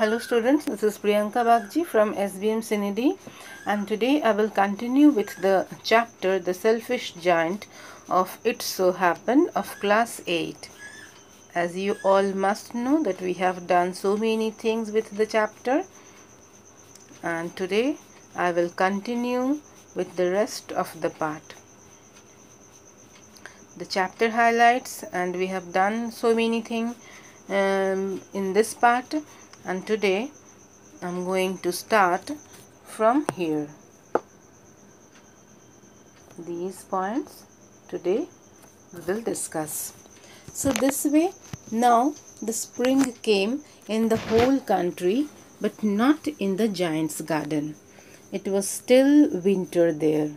Hello students, this is Priyanka Bagchi from SVM Sinidih, and today I will continue with the chapter The Selfish Giant of It So Happened of class 8. As you all must know that we have done so many things with the chapter, and today I will continue with the rest of the part. The chapter highlights, and we have done so many things in this part, and today I'm going to start from here. These points today we will discuss. So this way, now the spring came in the whole country, but not in the giant's garden. It was still winter there.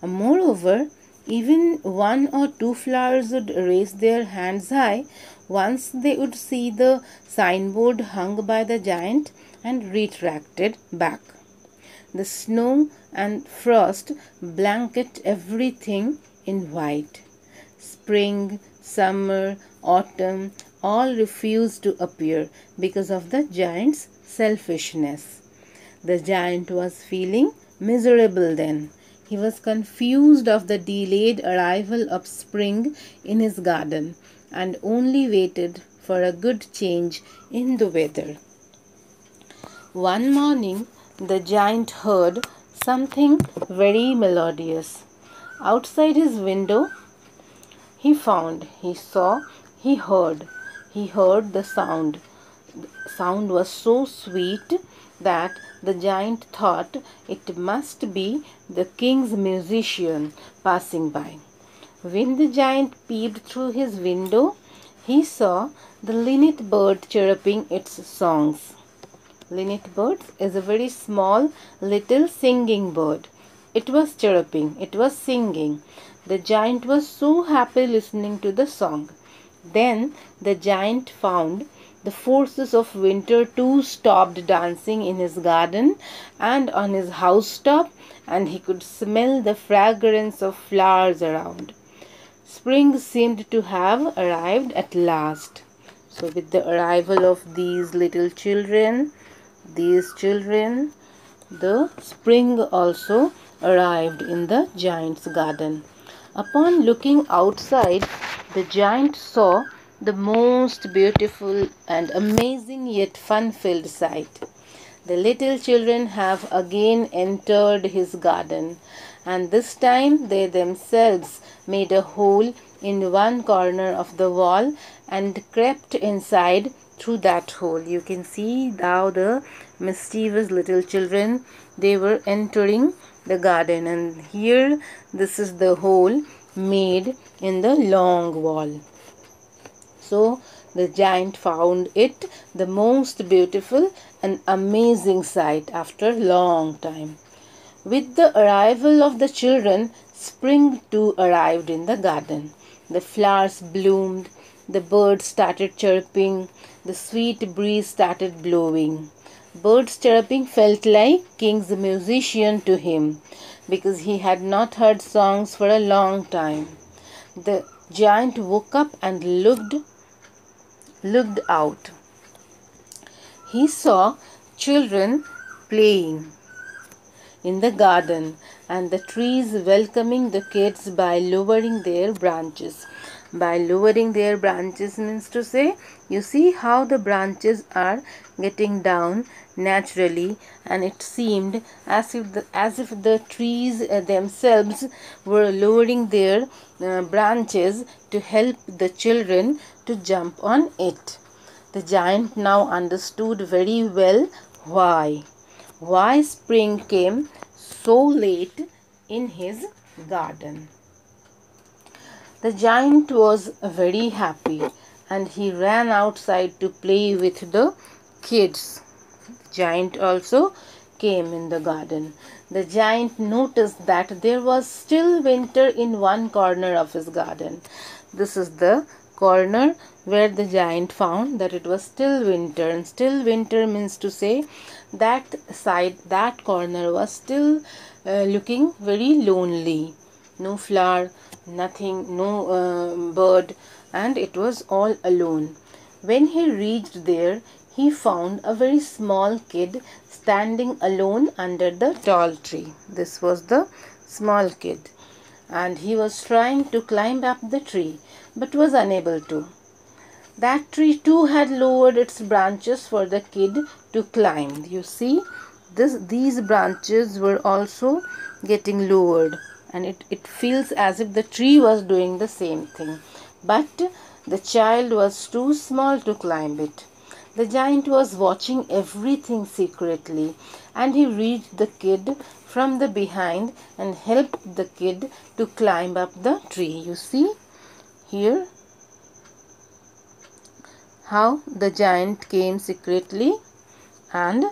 Moreover, even one or two flowers would raise their hands high once they would see the signboard hung by the giant and retracted back. The snow and frost blanket everything in white. Spring, summer, autumn all refused to appear because of the giant's selfishness. The giant was feeling miserable then. He was confused of the delayed arrival of spring in his garden and only waited for a good change in the weather. One morning, the giant heard something very melodious. Outside his window, he found, he saw, he heard the sound. The sound was so sweet that the giant thought it must be the king's musician passing by. When the giant peeped through his window, he saw the linnet bird chirruping its songs. Linnet bird is a very small little singing bird. It was chirruping, it was singing. The giant was so happy listening to the song. Then the giant found the forces of winter too stopped dancing in his garden and on his housetop, and he could smell the fragrance of flowers around. Spring seemed to have arrived at last. So with the arrival of these little children, the spring also arrived in the giant's garden. Upon looking outside, the giant saw the most beautiful and amazing yet fun-filled sight. The little children have again entered his garden, and this time they themselves made a hole in one corner of the wall and crept inside through that hole. You can see now the mischievous little children, they were entering the garden, and here this is the hole made in the long wall. So the giant found it the most beautiful and amazing sight after a long time. With the arrival of the children, spring too arrived in the garden. The flowers bloomed, the birds started chirping, the sweet breeze started blowing. Birds chirping felt like king's musician to him, because he had not heard songs for a long time. The giant woke up and looked out. He saw children playing in the garden and the trees welcoming the kids by lowering their branches. By lowering their branches means to say, you see how the branches are getting down naturally, and it seemed as if the trees themselves were lowering their branches to help the children to jump on it. The giant now understood very well why spring came so late in his garden. The giant was very happy, and he ran outside to play with the kids. The giant also came in the garden. The giant noticed that there was still winter in one corner of his garden. This is the corner where the giant found that it was still winter, and still winter means to say that side, that corner was still looking very lonely. No flower, nothing, no bird, and it was all alone. When he reached there, he found a very small kid standing alone under the tall tree. This was the small kid, and he was trying to climb up the tree but was unable to. That tree too had lowered its branches for the kid to climb. You see, these branches were also getting lowered, and it feels as if the tree was doing the same thing. But the child was too small to climb it. The giant was watching everything secretly, and he reached the kid from the behind and helped the kid to climb up the tree. You see here how the giant came secretly and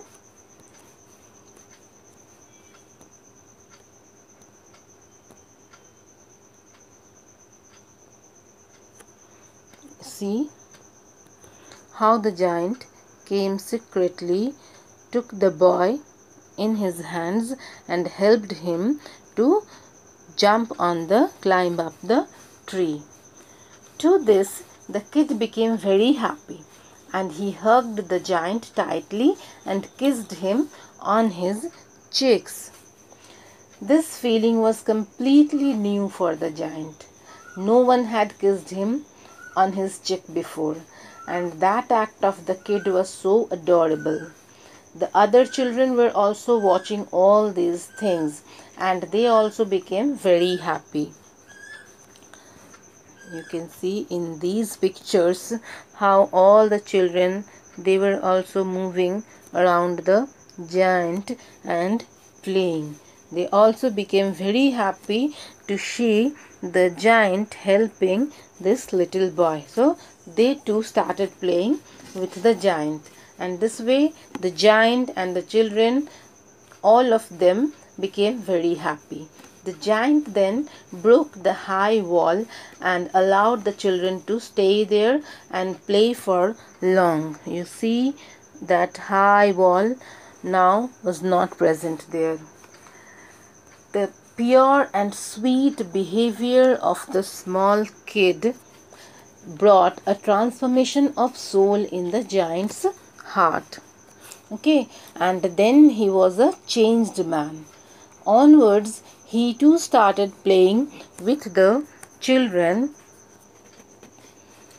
see how the giant came secretly, took the boy in his hands and helped him to climb up the tree. To this, the kid became very happy, and he hugged the giant tightly and kissed him on his cheeks. This feeling was completely new for the giant. No one had kissed him on his cheek before, and that act of the kid was so adorable. The other children were also watching all these things, and they also became very happy. You can see in these pictures how all the children, they were also moving around the giant and playing. They also became very happy to see the giant helping this little boy. So they too started playing with the giant, and this way the giant and the children, all of them became very happy. The giant then broke the high wall and allowed the children to stay there and play for long. You see that high wall now was not present there. The pure and sweet behavior of the small kid brought a transformation of soul in the giant's heart. Okay, and then he was a changed man. Onwards, he too started playing with the children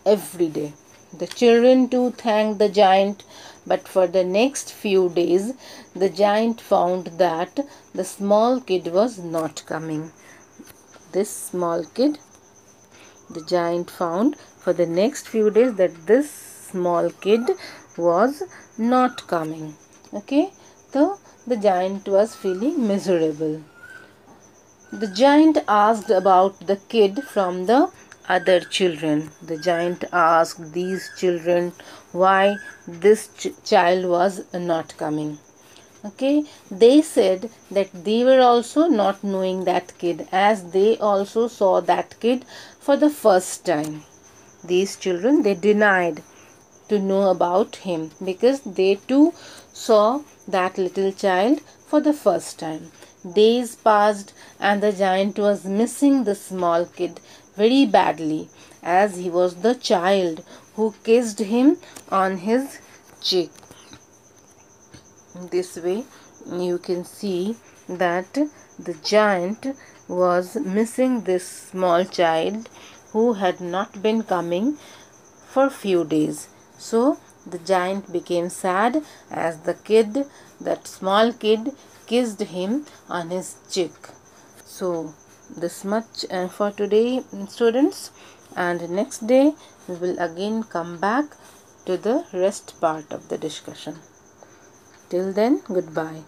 every day. The children too thanked the giant, but for the next few days, the giant found that the small kid was not coming. This small kid, the giant found for the next few days that this small kid was not coming. Okay, so the giant was feeling miserable. The giant asked about the kid from the other children. The giant asked these children why this child was not coming. Okay, they said that they were also not knowing that kid, as they also saw that kid for the first time. These children, they denied to know about him because they too saw that little child for the first time. Days passed and the giant was missing the small kid very badly, as he was the child who kissed him on his cheek. This way you can see that the giant was missing this small child who had not been coming for few days. So the giant became sad as the kid, that small kid, kissed him on his cheek. So this much for today, students, and next day we will again come back to the rest part of the discussion. Till then, goodbye.